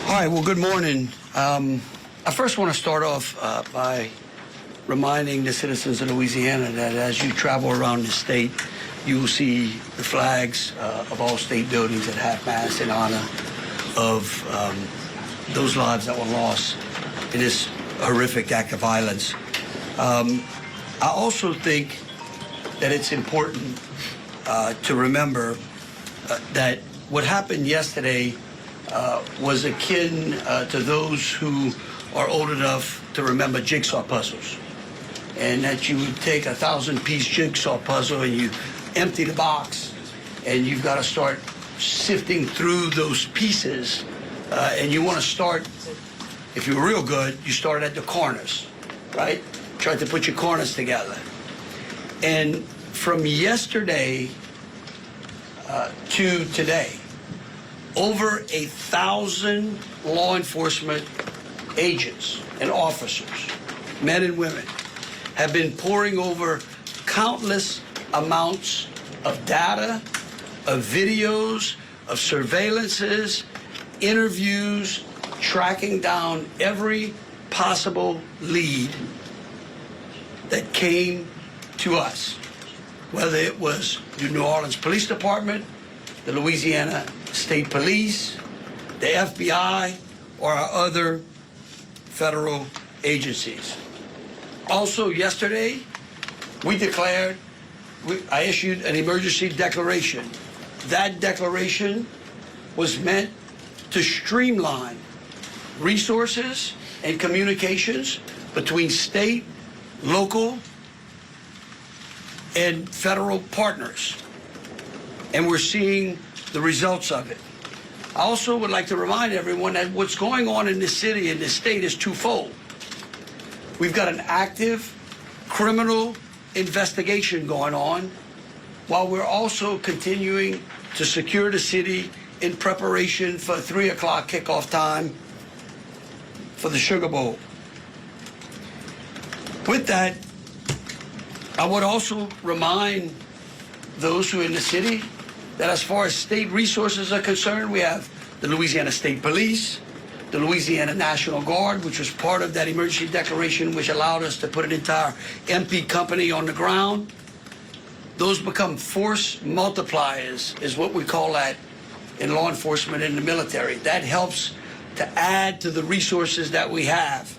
All right, well, good morning. I first want to start off by reminding the citizens of Louisiana that as you travel around the state, you will see the flags of all state buildings at half-mast in honor of those lives that were lost in this horrific act of violence. I also think that it's important to remember that what happened yesterday was akin to those who are old enough to remember jigsaw puzzles, and that you would take a 1,000-piece jigsaw puzzle and you empty the box, and you've got to start sifting through those pieces, and you want to start, if you're real good, you start at the corners, right? Try to put your corners together. And from yesterday to today, over 1,000 law enforcement agents and officers, men and women, have been poring over countless amounts of data, of videos, of surveillances, interviews, tracking down every possible lead that came to us, whether it was the New Orleans Police Department, the Louisiana State Police, the FBI, or our other federal agencies. Also yesterday, I issued an emergency declaration. That declaration was meant to streamline resources and communications between state, local, and federal partners. And we're seeing the results of it. I also would like to remind everyone that what's going on in this city and this state is twofold. We've got an active criminal investigation going on, while we're also continuing to secure the city in preparation for 3 o'clock kickoff time for the Sugar Bowl. With that, I would also remind those who are in the city that as far as state resources are concerned, we have the Louisiana State Police, the Louisiana National Guard, which was part of that emergency declaration, which allowed us to put an entire MP company on the ground. Those become force multipliers, is what we call that in law enforcement and the military. That helps to add to the resources that we have.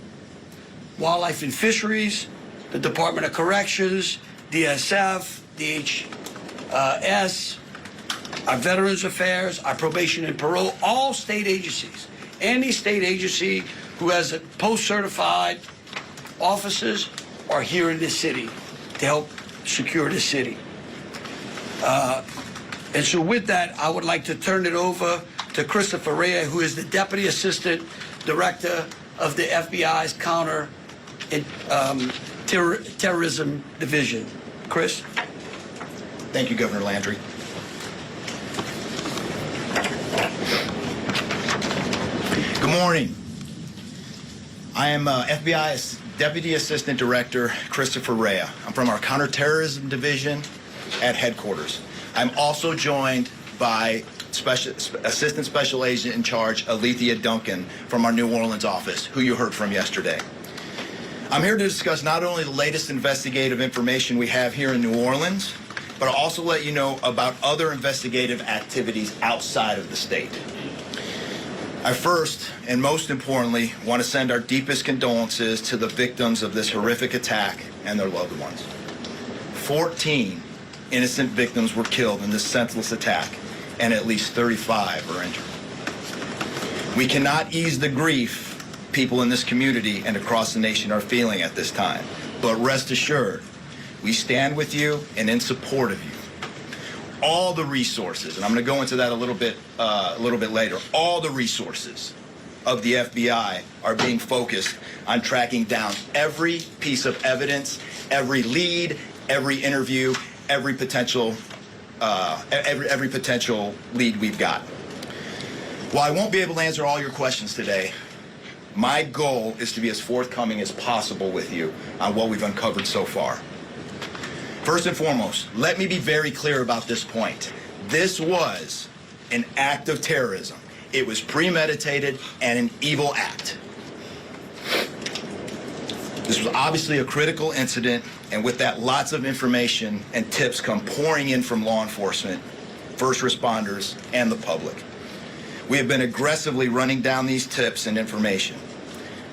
Wildlife and Fisheries, the Department of Corrections, DSF, DHS, our Veterans Affairs, our Probation and Parole, all state agencies. Any state agency who has a post-certified officers are here in this city to help secure the city. And so with that, I would like to turn it over to Christopher Rea, who is the Deputy Assistant Director of the FBI's Counter Terrorism Division. Chris? Thank you, Governor Landry. Good morning. I am FBI's Deputy Assistant Director, Christopher Rea. I'm from our Counterterrorism Division at headquarters. I'm also joined by Assistant Special Agent in Charge, Alethea Duncan, from our New Orleans office, who you heard from yesterday. I'm here to discuss not only the latest investigative information we have here in New Orleans, but I'll also let you know about other investigative activities outside of the state. I first, and most importantly, want to send our deepest condolences to the victims of this horrific attack and their loved ones. 14 innocent victims were killed in this senseless attack, and at least 35 are injured. We cannot ease the grief people in this community and across the nation are feeling at this time, but rest assured, we stand with you and in support of you. All the resources, and I'm going to go into that a little bit later, all the resources of the FBI are being focused on tracking down every piece of evidence, every lead, every interview, every potential lead we've got. While I won't be able to answer all your questions today, my goal is to be as forthcoming as possible with you on what we've uncovered so far. First and foremost, let me be very clear about this point. This was an act of terrorism, It was premeditated and an evil act. This was obviously a critical incident, and with that, lots of information and tips come pouring in from law enforcement, first responders, and the public. We have been aggressively running down these tips and information.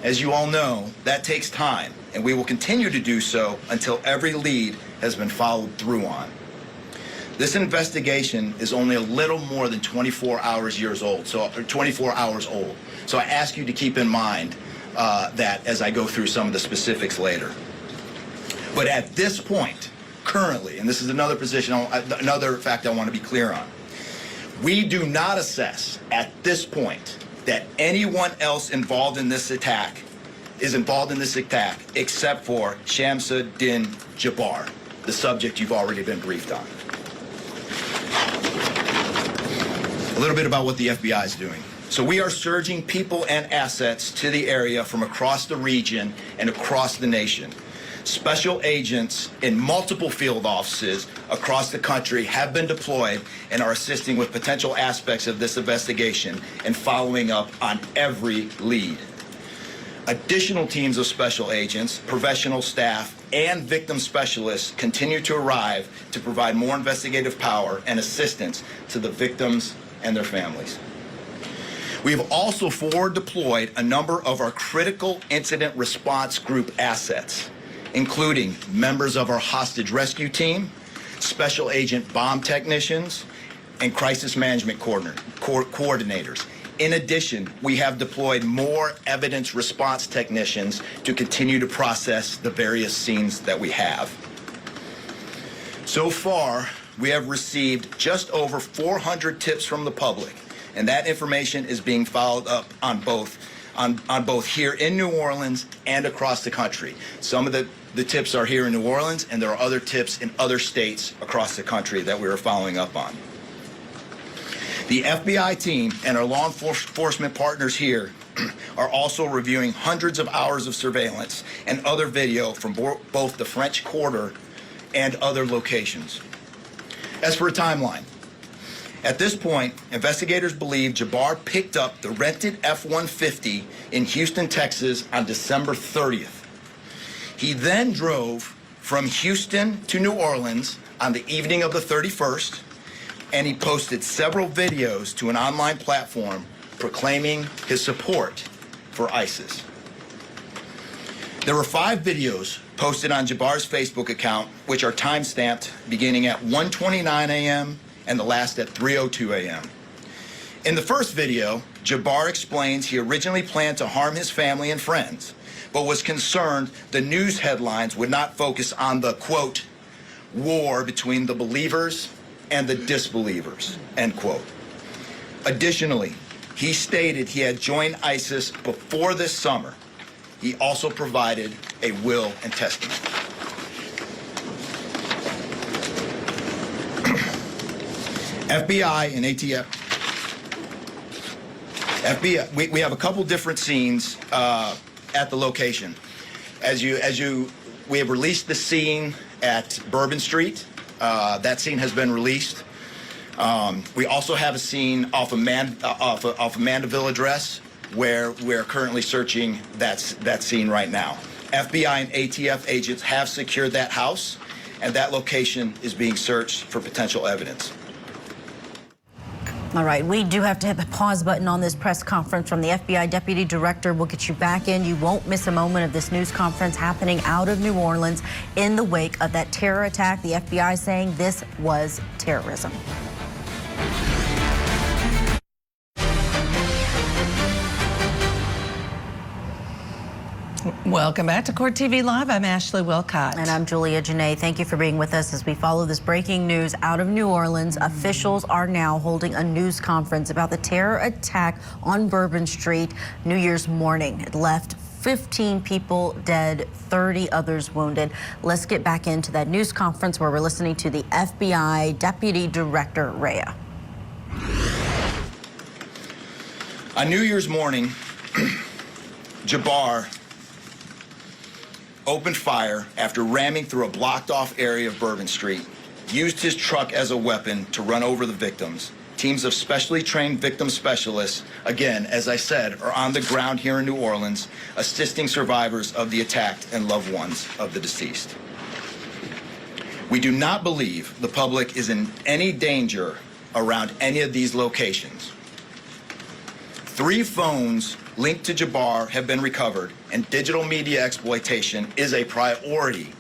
As you all know, that takes time, and we will continue to do so until every lead has been followed through on. This investigation is only a little more than 24 hours old. So I ask you to keep in mind that as I go through some of the specifics later. But at this point, currently, and this is another fact I want to be clear on, we do not assess at this point that anyone else involved in this attack except for Shamsud-Din Jabbar, the subject you've already been briefed on. A little bit about what the FBI is doing. So we are surging people and assets to the area from across the region and across the nation. Special agents in multiple field offices across the country have been deployed and are assisting with potential aspects of this investigation and following up on every lead. Additional teams of special agents, professional staff, and victim specialists continue to arrive to provide more investigative power and assistance to the victims and their families. We have also forward deployed a number of our critical incident response group assets, including members of our hostage rescue team, special agent bomb technicians, and crisis management coordinators. In addition, we have deployed more evidence response technicians to continue to process the various scenes that we have. So far, we have received just over 400 tips from the public, and that information is being followed up on both here in New Orleans and across the country. Some of the tips are here in New Orleans, and there are other tips in other states across the country that we are following up on. The FBI team and our law enforcement partners here are also reviewing hundreds of hours of surveillance and other video from both the French Quarter and other locations. As for a timeline, at this point, investigators believe Jabbar picked up the rented F-150 in Houston, Texas on December 30th. He then drove from Houston to New Orleans on the evening of the 31st, and he posted several videos to an online platform proclaiming his support for ISIS. There were 5 videos posted on Jabbar's Facebook account, which are time-stamped beginning at 1:29 a.m. and the last at 3:02 a.m. In the first video, Jabbar explains he originally planned to harm his family and friends, but was concerned the news headlines would not focus on the, quote, war between the believers and the disbelievers, end quote. Additionally, he stated he had joined ISIS before this summer. He also provided a will and testament. FBI and ATF. We have a couple different scenes at the location. We have released the scene at Bourbon Street. That scene has been released. We also have a scene off of Mandeville Address, where we're currently searching that scene right now. FBI and ATF agents have secured that house, and that location is being searched for potential evidence. All right, we do have to hit the pause button on this press conference from the FBI Deputy Director. We'll get you back in. You won't miss a moment of this news conference happening out of New Orleans in the wake of that terror attack. The FBI saying this was terrorism. Welcome back to Court TV Live. I'm Ashley Wilcott. And I'm Julia Janae. Thank you for being with us as we follow this breaking news out of New Orleans. Officials are now holding a news conference about the terror attack on Bourbon Street New Year's morning. It left 15 people dead, 30 others wounded. Let's get back into that news conference where we're listening to the FBI Deputy Director, Rhea. On New Year's morning, Jabbar opened fire after ramming through a blocked-off area of Bourbon Street, used his truck as a weapon to run over the victims, teams of specially trained victim specialists, again, as I said, are on the ground here in New Orleans, assisting survivors of the attack and loved ones of the deceased. We do not believe the public is in any danger around any of these locations. 3 phones linked to Jabbar have been recovered, and digital media exploitation is a priority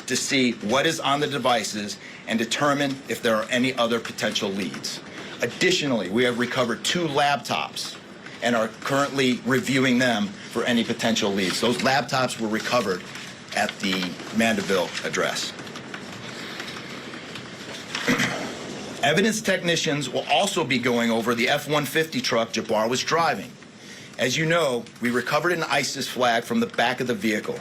to see what is on the devices and determine if there are any other potential leads. Additionally, we have recovered 2 laptops and are currently reviewing them for any potential leads. Those laptops were recovered at the Mandeville address. Evidence technicians will also be going over the F-150 truck Jabbar was driving. As you know, we recovered an ISIS flag from the back of the vehicle.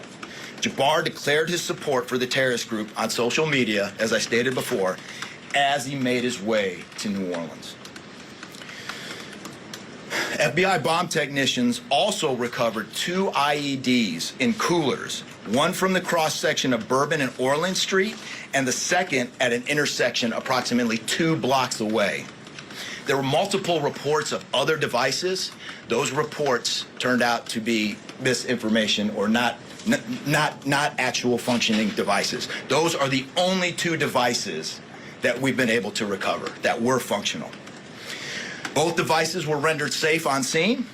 Jabbar declared his support for the terrorist group on social media, as I stated before, as he made his way to New Orleans. FBI bomb technicians also recovered 2 IEDs in coolers, one from the cross-section of Bourbon and Orleans Street, and the second at an intersection approximately 2 blocks away. There were multiple reports of other devices. Those reports turned out to be misinformation or not actual functioning devices. Those are the only 2 devices that we've been able to recover that were functional. Both devices were rendered safe on scene.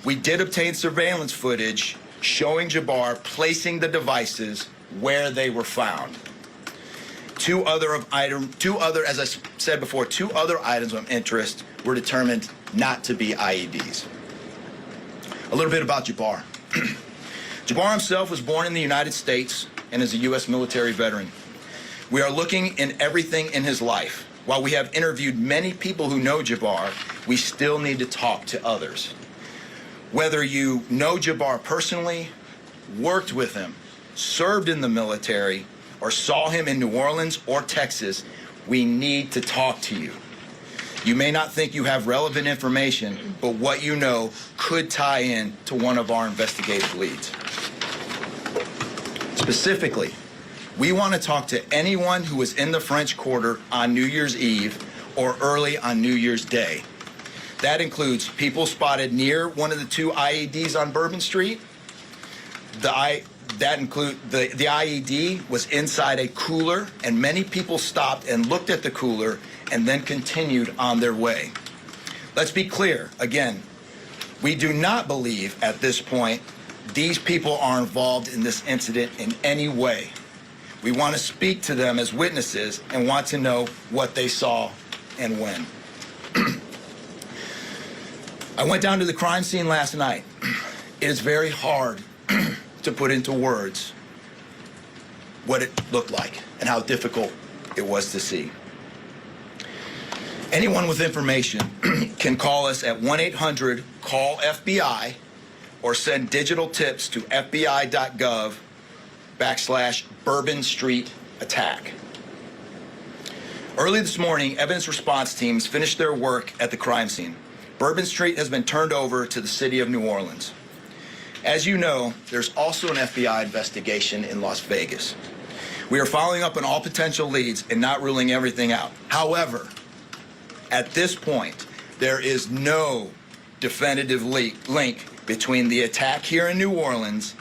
We did obtain surveillance footage showing Jabbar placing the devices where they were found. 2 other, as I said before, 2 other items of interest were determined not to be IEDs. A little bit about Jabbar. Jabbar himself was born in the United States and is a U.S. military veteran. We are looking in everything in his life. While we have interviewed many people who know Jabbar, we still need to talk to others. Whether you know Jabbar personally, worked with him, served in the military, or saw him in New Orleans or Texas, we need to talk to you. You may not think you have relevant information, but what you know could tie in to one of our investigative leads. Specifically, we want to talk to anyone who was in the French Quarter on New Year's Eve or early on New Year's Day. That includes people spotted near one of the 2 IEDs on Bourbon Street. The IED was inside a cooler, and many people stopped and looked at the cooler and then continued on their way. Let's be clear, again, we do not believe at this point these people are involved in this incident in any way. We want to speak to them as witnesses and want to know what they saw and when. I went down to the crime scene last night. It is very hard to put into words what it looked like and how difficult it was to see. Anyone with information can call us at 1-800-CALL-FBI or send digital tips to fbi.gov/Bourbon Street attack. Early this morning, evidence response teams finished their work at the crime scene. Bourbon Street has been turned over to the city of New Orleans. As you know, there's also an FBI investigation in Las Vegas. We are following up on all potential leads and not ruling everything out. However, at this point, there is no definitive link between the attack here in New Orleans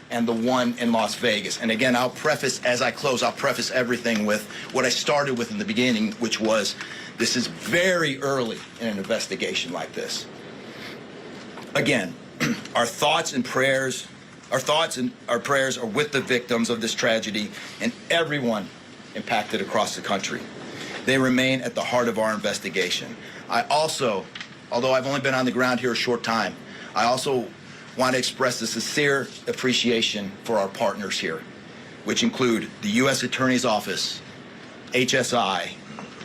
and the one in Las Vegas. And again, I'll preface, as I close, I'll preface everything with what I started with in the beginning, which was this is very early in an investigation like this. Again, our thoughts and prayers are with the victims of this tragedy and everyone impacted across the country. They remain at the heart of our investigation. I also, although I've only been on the ground here a short time, I also want to express a sincere appreciation for our partners here, which include the U.S. Attorney's Office, HSI,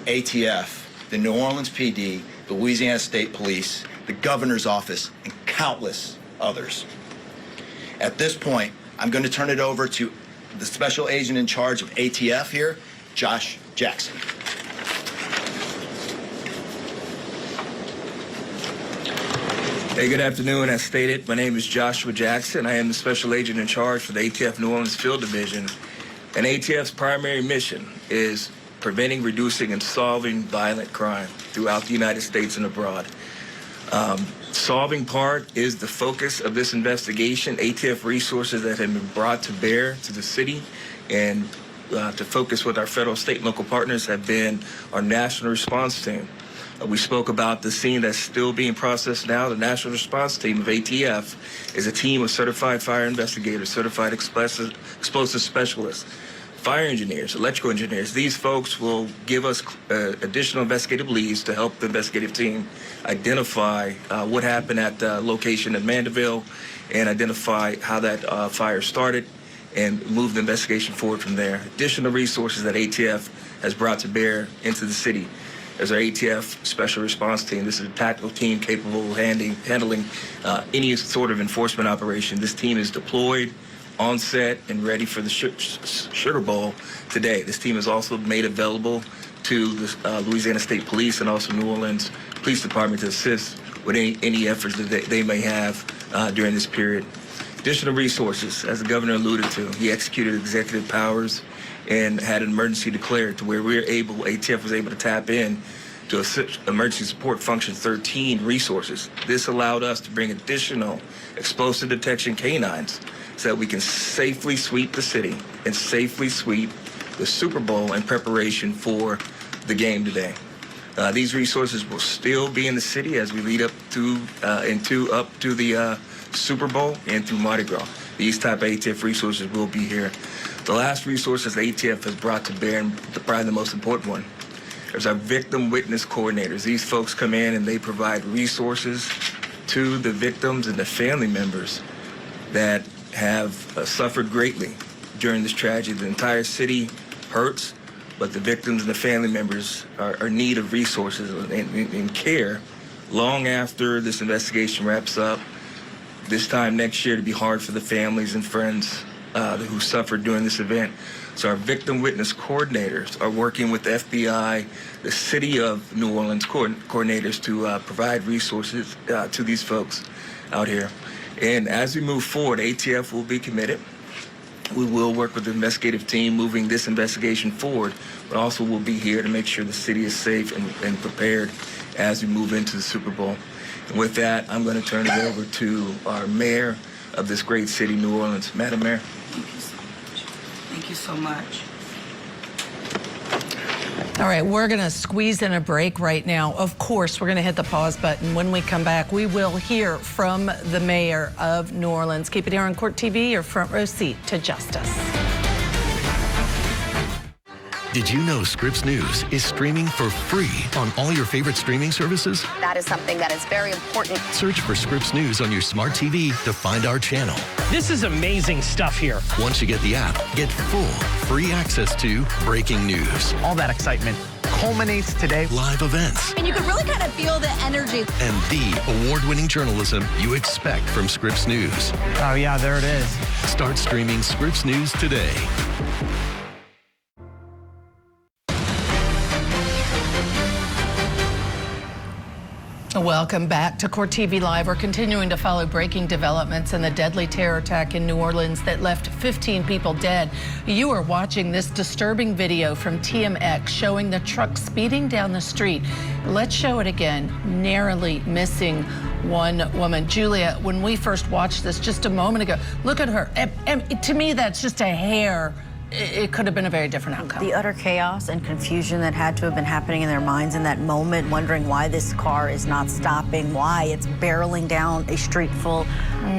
ATF, the New Orleans PD, the Louisiana State Police, the Governor's Office, and countless others. At this point, I'm going to turn it over to the Special Agent in charge of ATF here, Josh Jackson. Hey, good afternoon. As stated, my name is Joshua Jackson. I am the Special Agent in charge for the ATF New Orleans Field Division. And ATF's primary mission is preventing, reducing, and solving violent crime throughout the United States and abroad. Solving part is the focus of this investigation. ATF resources that have been brought to bear to the city and to focus with our federal, state, and local partners have been our national response team. We spoke about the scene that's still being processed now. The national response team of ATF is a team of certified fire investigators, certified explosive specialists, fire engineers, electrical engineers. These folks will give us additional investigative leads to help the investigative team identify what happened at the location in Mandeville and identify how that fire started and move the investigation forward from there. Additional resources that ATF has brought to bear into the city. There's our ATF Special Response Team. This is a tactical team capable of handling any sort of enforcement operation. This team is deployed, on set, and ready for the Sugar Bowl today. This team is also made available to the Louisiana State Police and also New Orleans Police Department to assist with any efforts that they may have during this period. Additional resources, as the governor alluded to, he executed executive powers and had an emergency declared to where ATF was able to tap in to Emergency Support Function 13 resources. This allowed us to bring additional explosive detection canines so that we can safely sweep the city and safely sweep the Super Bowl in preparation for the game today. These resources will still be in the city as we lead up to the Super Bowl and through Mardi Gras. These type of ATF resources will be here. The last resources ATF has brought to bear, and probably the most important one, is our victim witness coordinators. These folks come in and they provide resources to the victims and the family members that have suffered greatly during this tragedy. The entire city hurts, but the victims and the family members are in need of resources and care long after this investigation wraps up. This time next year to be hard for the families and friends who suffered during this event. So our victim witness coordinators are working with the FBI, the city of New Orleans coordinators to provide resources to these folks out here. And as we move forward, ATF will be committed. We will work with the investigative team moving this investigation forward, but also we'll be here to make sure the city is safe and prepared as we move into the Super Bowl. And with that, I'm going to turn it over to our mayor of this great city, New Orleans. Madam Mayor. Thank you so much. All right, we're going to squeeze in a break right now. Of course, we're going to hit the pause button. When we come back, we will hear from the mayor of New Orleans. Keep it here on Court TV, your front row seat to justice. Did you know Scripps News is streaming for free on all your favorite streaming services? That is something that is very important. Search for Scripps News on your smart TV to find our channel. This is amazing stuff here. Once you get the app, get full free access to breaking news, All that excitement culminates today. live events, And you can really kind of feel the energy. and the award-winning journalism you expect from Scripps News. Oh yeah, there it is. Start streaming Scripps News today. Welcome back to Court TV Live. We're continuing to follow breaking developments in the deadly terror attack in New Orleans that left 15 people dead. You are watching this disturbing video from TMX showing the truck speeding down the street. Let's show it again, narrowly missing one woman. Julia, when we first watched this just a moment ago, look at her. And to me, that's just a hair. It could have been a very different outcome. The utter chaos and confusion that had to have been happening in their minds in that moment, wondering why this car is not stopping, why it's barreling down a street full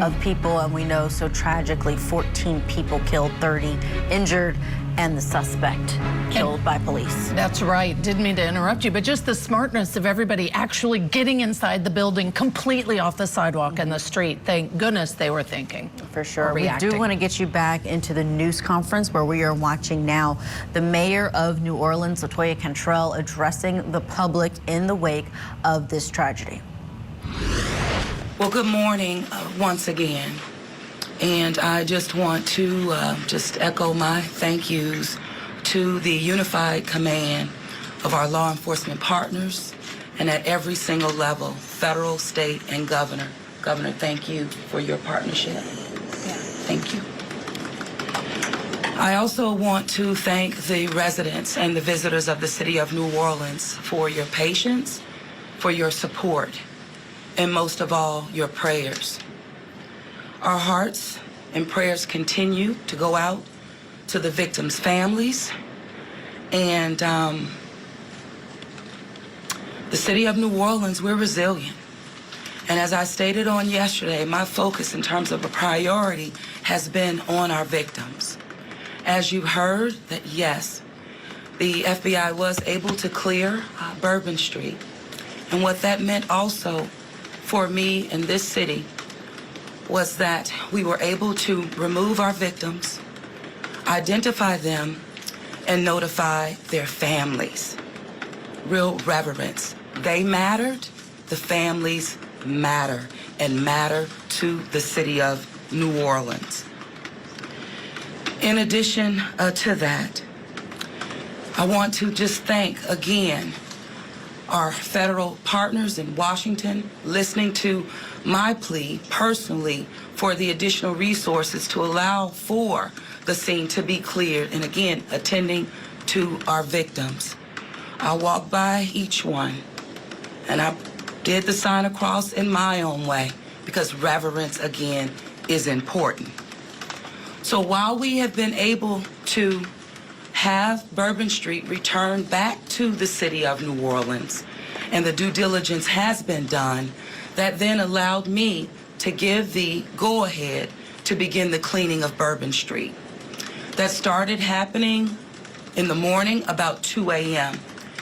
of people. And we know so tragically 14 people killed, 30 injured, and the suspect killed by police. That's right. Didn't mean to interrupt you, but just the smartness of everybody actually getting inside the building completely off the sidewalk and the street. Thank goodness they were thinking. For sure. We reacting. do want to get you back into the news conference where we are watching now the mayor of New Orleans, LaToya Cantrell, addressing the public in the wake of this tragedy. Well, good morning once again. And I just want to just echo my thank yous to the unified command of our law enforcement partners and at every single level, federal, state, and governor. Governor, thank you for your partnership. Yeah, thank you. I also want to thank the residents and the visitors of the city of New Orleans for your patience, for your support, and most of all, your prayers. Our hearts and prayers continue to go out to the victims' families, and the city of New Orleans, we're resilient. And as I stated on yesterday, my focus in terms of a priority has been on our victims. As you heard, that yes, the FBI was able to clear Bourbon Street. And what that meant also for me in this city was that we were able to remove our victims, identify them, and notify their families. Real reverence. They mattered, the families matter, and matter to the city of New Orleans. In addition to that, I want to just thank again our federal partners in Washington, listening to my plea personally for the additional resources to allow for the scene to be cleared, and again, attending to our victims. I walked by each one, and I did the sign of cross in my own way, because reverence, again, is important. So while we have been able to have Bourbon Street returned back to the city of New Orleans, and the due diligence has been done, that then allowed me to give the go-ahead to begin the cleaning of Bourbon Street. That started happening in the morning about 2 a.m.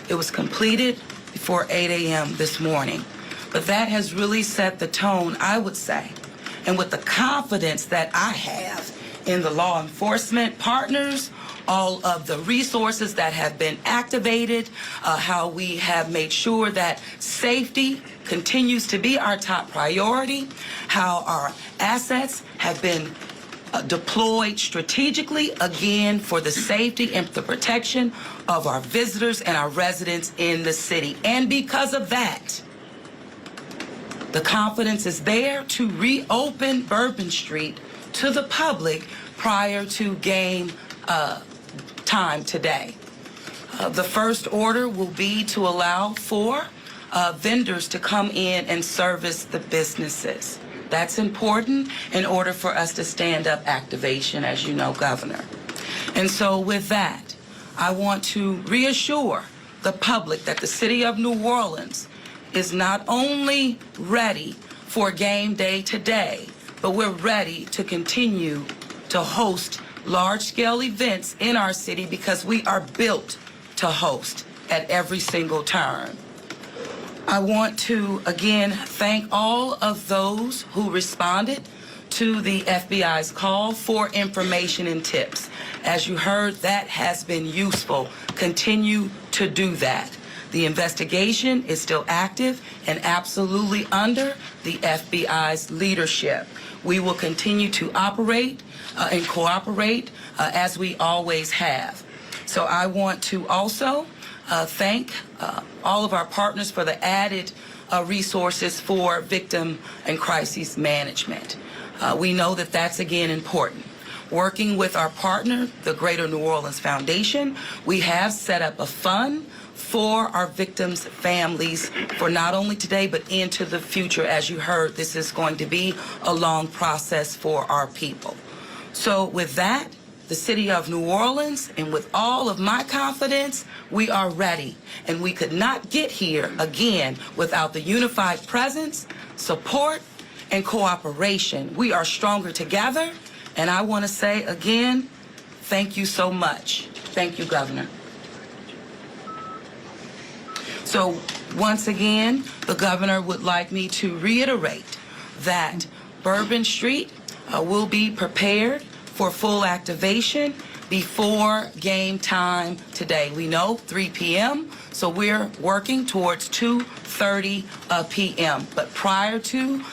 It was completed before 8 a.m. this morning. But that has really set the tone, I would say, and with the confidence that I have in the law enforcement partners, all of the resources that have been activated, how we have made sure that safety continues to be our top priority, how our assets have been deployed strategically, again, for the safety and the protection of our visitors and our residents in the city. And because of that, the confidence is there to reopen Bourbon Street to the public prior to game time today. The first order will be to allow for vendors to come in and service the businesses. That's important in order for us to stand up activation, as you know, Governor. And so with that, I want to reassure the public that the city of New Orleans is not only ready for game day today, but we're ready to continue to host large-scale events in our city, because we are built to host at every single turn. I want to, again, thank all of those who responded to the FBI's call for information and tips. As you heard, that has been useful. Continue to do that. The investigation is still active and absolutely under the FBI's leadership. We will continue to operate and cooperate as we always have. So I want to also thank all of our partners for the added resources for victim and crisis management. We know that that's, again, important. Working with our partner, the Greater New Orleans Foundation, we have set up a fund for our victims' families for not only today but into the future. As you heard, this is going to be a long process for our people. So with that, the city of New Orleans, and with all of my confidence, we are ready. And we could not get here, again, without the unified presence, support, and cooperation. We are stronger together. And I want to say, again, thank you so much. Thank you, Governor. So once again, the governor would like me to reiterate that Bourbon Street will be prepared for full activation before game time today. We know 3 p.m., so we're working towards 2:30 p.m. But prior to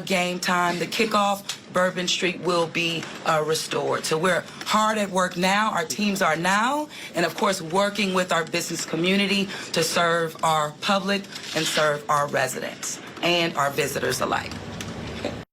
game time, the kickoff, Bourbon Street will be restored. So we're hard at work now. Our teams are now, and of course, working with our business community to serve our public and serve our residents and our visitors alike.